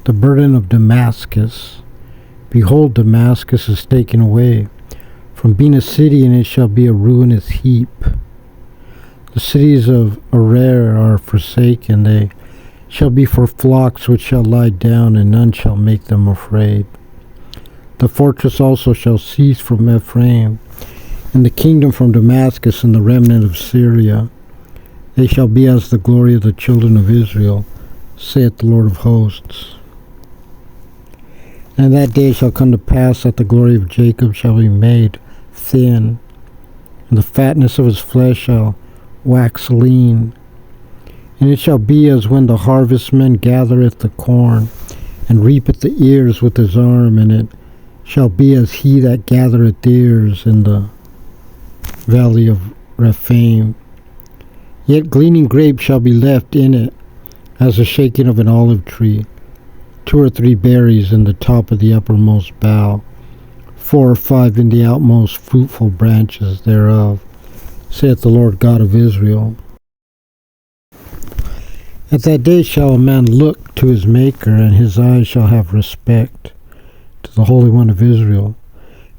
the burden of Damascus. Behold, Damascus is taken away from being a city, and it shall be a ruinous heap. The cities of Arar are forsaken, they shall be for flocks which shall lie down, and none shall make them afraid. The fortress also shall cease from Ephraim, and the kingdom from Damascus, and the remnant of Syria. They shall be as the glory of the children of Israel, saith the Lord of hosts. And that day shall come to pass that the glory of Jacob shall be made thin, and the fatness of his flesh shall wax lean. And it shall be as when the harvestman gathereth the corn, and reapeth the ears with his arm, and it shall be as he that gathereth ears in the valley of Rephaim. Yet gleaning grapes shall be left in it, as the shaking of an olive tree, 2 or 3 berries in the top of the uppermost bough, 4 or 5 in the outmost fruitful branches thereof, saith the Lord God of Israel. At that day shall a man look to his Maker, and his eyes shall have respect to the Holy One of Israel.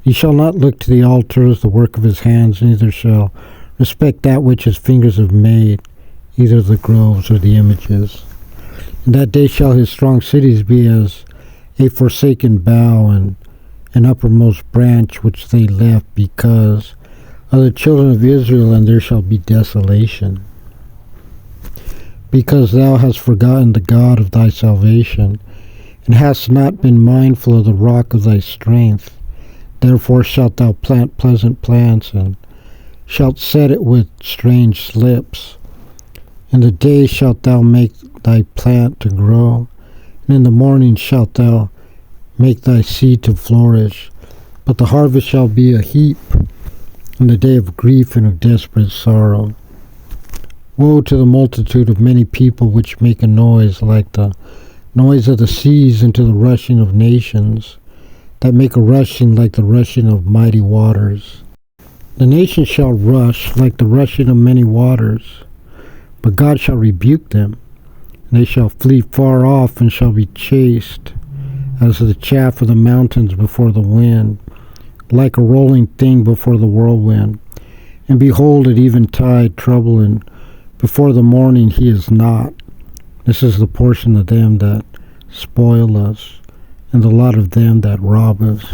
He shall not look to the altars, the work of his hands, neither shall respect that which his fingers have made, either the groves or the images. In that day shall his strong cities be as a forsaken bough, and an uppermost branch which they left because of the children of Israel, and there shall be desolation. Because thou hast forgotten the God of thy salvation, and hast not been mindful of the rock of thy strength, therefore shalt thou plant pleasant plants, and shalt set it with strange slips. In the day shalt thou make thy plant to grow, and in the morning shalt thou make thy seed to flourish. But the harvest shall be a heap in the day of grief and of desperate sorrow. Woe to the multitude of many people which make a noise like the noise of the seas, and to the rushing of nations, that make a rushing like the rushing of mighty waters. The nations shall rush like the rushing of many waters, but God shall rebuke them, and they shall flee far off, and shall be chased as the chaff of the mountains before the wind, like a rolling thing before the whirlwind. And behold, at eventide trouble, and before the morning he is not. This is the portion of them that spoil us, and the lot of them that rob us.